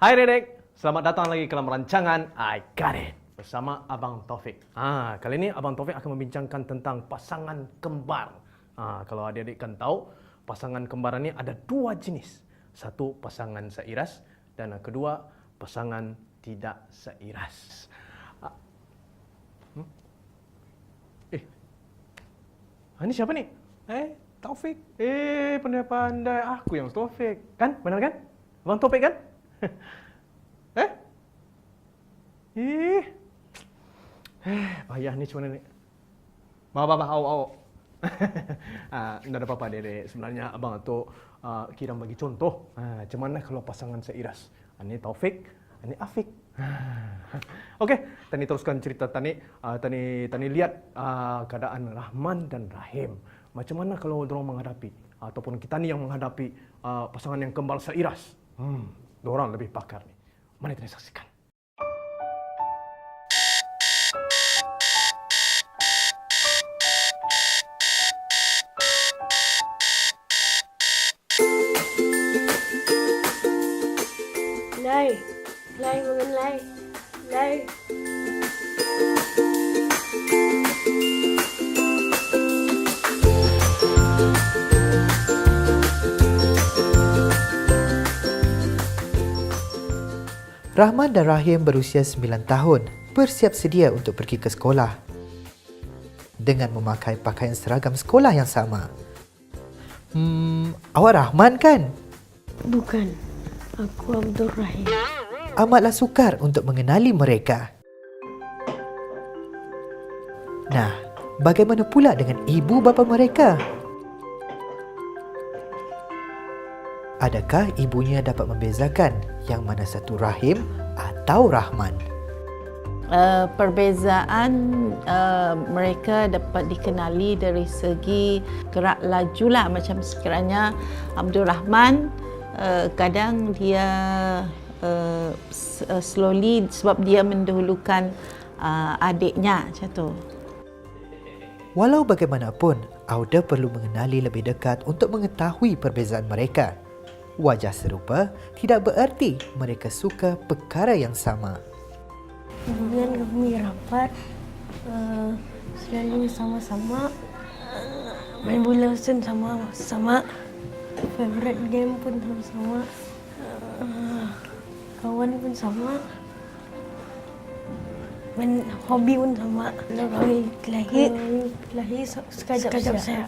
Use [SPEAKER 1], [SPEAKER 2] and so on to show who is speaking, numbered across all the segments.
[SPEAKER 1] Hai Dedek, selamat datang lagi ke dalam rancangan I Got It bersama Abang Taufik. Kali ini Abang Taufik akan membincangkan tentang pasangan kembar. Kalau adik-adik kan tahu, pasangan kembar ini ada dua jenis. Satu pasangan seiras dan yang kedua pasangan tidak seiras. Ini siapa nih? Taufik. Pandai-pandai aku yang Taufik. Kan? Benar kan? Abang Taufik kan? Payah ni macam mana ni? Au. Tidak ada apa-apa Dek. Sebenarnya abang tu kira bagi contoh. Macam mana kalau pasangan seiras? Ini Taufik, ini Afik. Okey, tani teruskan cerita tani. Tani lihat keadaan Rahman dan Rahim. Macam mana kalau dorang menghadapi ataupun kita ni yang menghadapi pasangan yang kembar seiras? Dorang lebih pakar ni. Mari kita saksikan.
[SPEAKER 2] Lai makan lai.
[SPEAKER 3] Rahman dan Rahim berusia 9 tahun, bersiap sedia untuk pergi ke sekolah dengan memakai pakaian seragam sekolah yang sama. Awak Rahman kan?
[SPEAKER 2] Bukan, aku Abdul Rahim.
[SPEAKER 3] Amatlah sukar untuk mengenali mereka. Nah, bagaimana pula dengan ibu bapa mereka? Adakah ibunya dapat membezakan yang mana satu Rahim atau Rahman?
[SPEAKER 4] Perbezaan mereka dapat dikenali dari segi gerak laju lah. Macam sekiranya Abdul Rahman kadang dia slowly sebab dia mendahulukan adiknya macam tu.
[SPEAKER 3] Walau bagaimanapun, Auda perlu mengenali lebih dekat untuk mengetahui perbezaan mereka. Wajah serupa tidak bererti mereka suka perkara yang sama.
[SPEAKER 2] Hubungan kami rapat, selalu sama-sama, main bola pun sama-sama, favorite game pun sama-sama, kawan pun sama, main hobi pun sama. Kalau kami kelahi sekejap saya.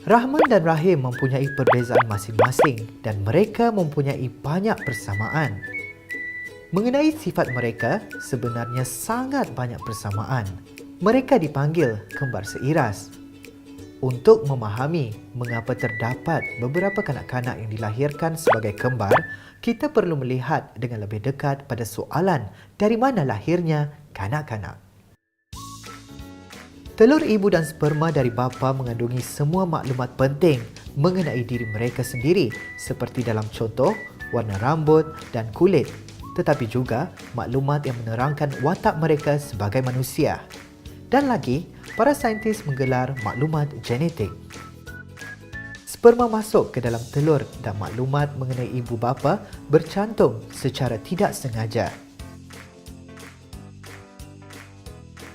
[SPEAKER 3] Rahman dan Rahim mempunyai perbezaan masing-masing dan mereka mempunyai banyak persamaan. Mengenai sifat mereka, sebenarnya sangat banyak persamaan. Mereka dipanggil kembar seiras. Untuk memahami mengapa terdapat beberapa kanak-kanak yang dilahirkan sebagai kembar, kita perlu melihat dengan lebih dekat pada soalan dari mana lahirnya kanak-kanak. Telur ibu dan sperma dari bapa mengandungi semua maklumat penting mengenai diri mereka sendiri seperti dalam contoh warna rambut dan kulit, tetapi juga maklumat yang menerangkan watak mereka sebagai manusia. Dan lagi, para saintis menggelar maklumat genetik. Sperma masuk ke dalam telur dan maklumat mengenai ibu bapa bercantum secara tidak sengaja.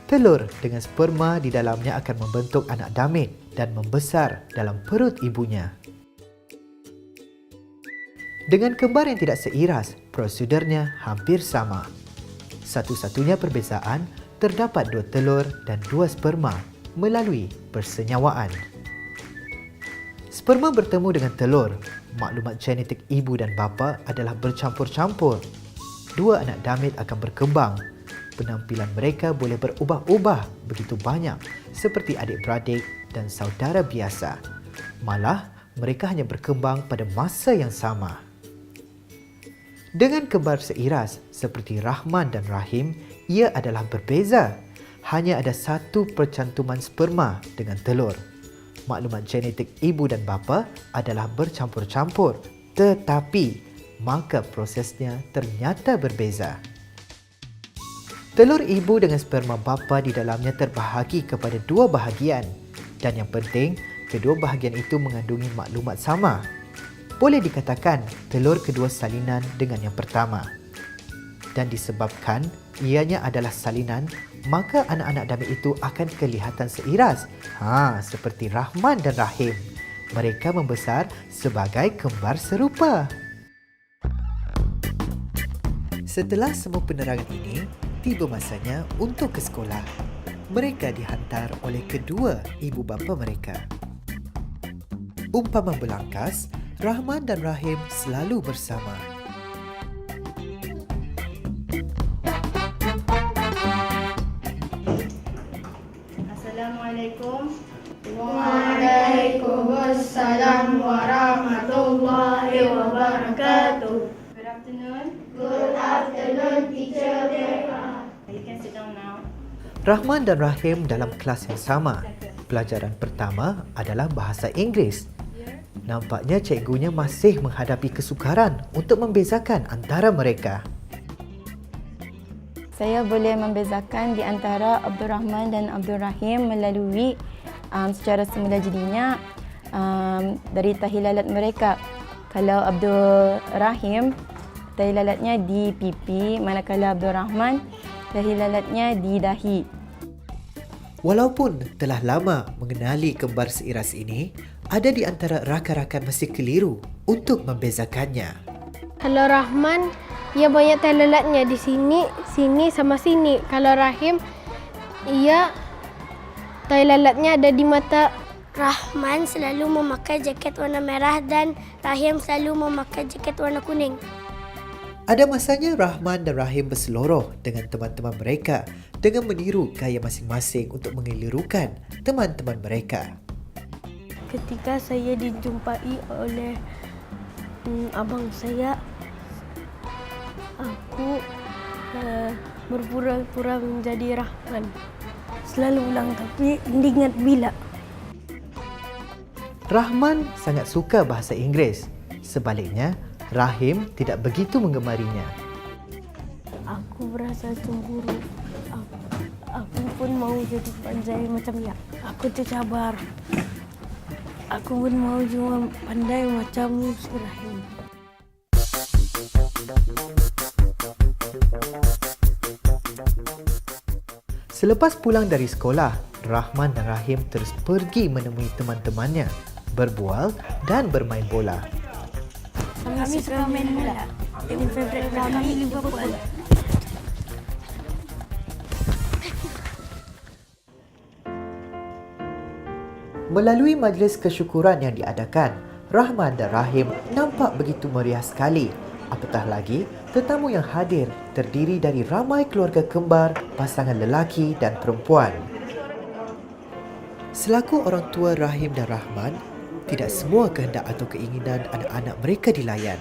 [SPEAKER 3] Telur dengan sperma di dalamnya akan membentuk anak damit dan membesar dalam perut ibunya. Dengan kembar yang tidak seiras, prosedurnya hampir sama. Satu-satunya perbezaan, terdapat 2 telur dan 2 sperma melalui persenyawaan. Sperma bertemu dengan telur, maklumat genetik ibu dan bapa adalah bercampur-campur. 2 anak damit akan berkembang. Penampilan mereka boleh berubah-ubah begitu banyak seperti adik-beradik dan saudara biasa. Malah, mereka hanya berkembang pada masa yang sama. Dengan kembar seiras seperti Rahman dan Rahim, ia adalah berbeza. Hanya ada satu percantuman sperma dengan telur. Maklumat genetik ibu dan bapa adalah bercampur-campur, tetapi maka prosesnya ternyata berbeza. Telur ibu dengan sperma bapa di dalamnya terbahagi kepada 2 bahagian dan yang penting, kedua bahagian itu mengandungi maklumat sama. boleh dikatakan telur kedua salinan dengan yang pertama. Dan disebabkan ianya adalah salinan, maka anak-anak Dami itu akan kelihatan seiras. Seperti Rahman dan Rahim. Mereka membesar sebagai kembar serupa. Setelah semua penerangan ini, tiba masanya untuk ke sekolah. Mereka dihantar oleh kedua ibu bapa mereka. Umpama belangkas, Rahman dan Rahim selalu bersama.
[SPEAKER 5] Assalamualaikum. Waalaikumsalam warahmatullahi wabarakatuh. Good afternoon. Good afternoon, teacher. You can sit down now.
[SPEAKER 3] Rahman dan Rahim dalam kelas yang sama. Pelajaran pertama adalah bahasa Inggeris. Nampaknya cikgunya masih menghadapi kesukaran untuk membezakan antara mereka.
[SPEAKER 6] Saya boleh membezakan di antara Abdul Rahman dan Abdul Rahim melalui secara semula jadinya dari tahi lalat mereka. Kalau Abdul Rahim, tahi lalatnya di pipi, manakala Abdul Rahman, tahi lalatnya di dahi.
[SPEAKER 3] Walaupun telah lama mengenali kembar seiras ini, ada di antara rakan-rakan masih keliru untuk membezakannya.
[SPEAKER 2] Kalau Rahman, ia banyak tahi lalatnya di sini, sini sama sini. Kalau Rahim, ia tahi lalatnya ada di mata.
[SPEAKER 7] Rahman selalu memakai jaket warna merah dan Rahim selalu memakai jaket warna kuning.
[SPEAKER 3] Ada masanya Rahman dan Rahim berseloroh dengan teman-teman mereka dengan meniru gaya masing-masing untuk mengelirukan teman-teman mereka.
[SPEAKER 2] Ketika saya dijumpai oleh abang saya, aku berpura-pura menjadi Rahman. Selalu ulang tapi ingat bila.
[SPEAKER 3] Rahman sangat suka bahasa Inggeris. Sebaliknya, Rahim tidak begitu menggemarinya.
[SPEAKER 2] Aku berasa cemburu. Aku pun mau jadi pandai macam dia. Aku tercabar. Aku pun mau juga pandai macam si Rahim.
[SPEAKER 3] Selepas pulang dari sekolah, Rahman dan Rahim terus pergi menemui teman-temannya, berbual dan bermain bola.
[SPEAKER 2] Kami suka main bola. Tim favorit kami Liverpool.
[SPEAKER 3] Melalui majlis kesyukuran yang diadakan, Rahman dan Rahim nampak begitu meriah sekali. Apatah lagi, tetamu yang hadir terdiri dari ramai keluarga kembar, pasangan lelaki dan perempuan. Selaku orang tua Rahim dan Rahman, tidak semua kehendak atau keinginan anak-anak mereka dilayan.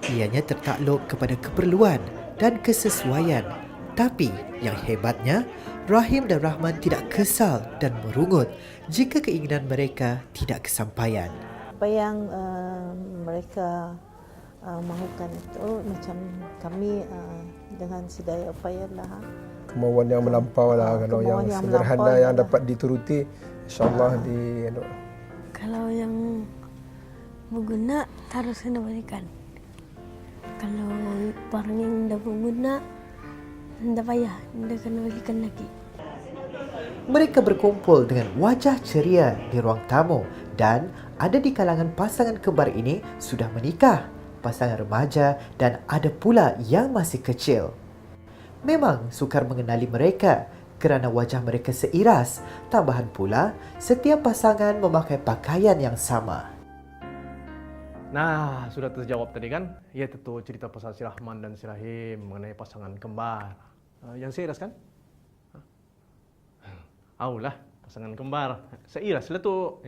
[SPEAKER 3] Ianya tertakluk kepada keperluan dan kesesuaian. Tapi yang hebatnya, Rahim dan Rahman tidak kesal dan merungut jika keinginan mereka tidak kesampaian.
[SPEAKER 4] Apa yang mereka mahukan itu macam kami dengan sedaya upaya lah.
[SPEAKER 8] Kemauan yang melampau lah, kalau yang sederhana yang dapat dituruti, insyaAllah
[SPEAKER 2] Kalau yang berguna, harus kena berikan. Kalau barang yang tidak berguna, tidak payah, tidak kena berikan lagi.
[SPEAKER 3] Mereka berkumpul dengan wajah ceria di ruang tamu dan ada di kalangan pasangan kembar ini sudah menikah, pasangan remaja dan ada pula yang masih kecil. Memang sukar mengenali mereka kerana wajah mereka seiras. Tambahan pula, setiap pasangan memakai pakaian yang sama.
[SPEAKER 1] Nah, sudah terjawab tadi kan? Ya, tentu cerita pasal si Rahman dan si Rahim mengenai pasangan kembar. Yang seiras kan? Aulah, pasangan kembar. Seiras lah tu.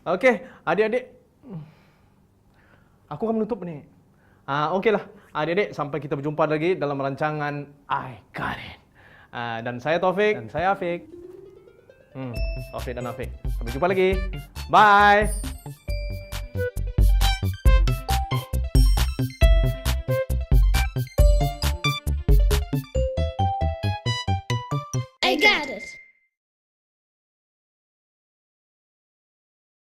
[SPEAKER 1] Okey, adik-adik. Aku akan menutup ni. Okeylah, adik-adik, sampai kita berjumpa lagi dalam rancangan I Got It. Dan saya Taufik. Dan saya Afiq. Taufik dan Afiq. Sampai jumpa lagi. Bye.
[SPEAKER 7] I got it.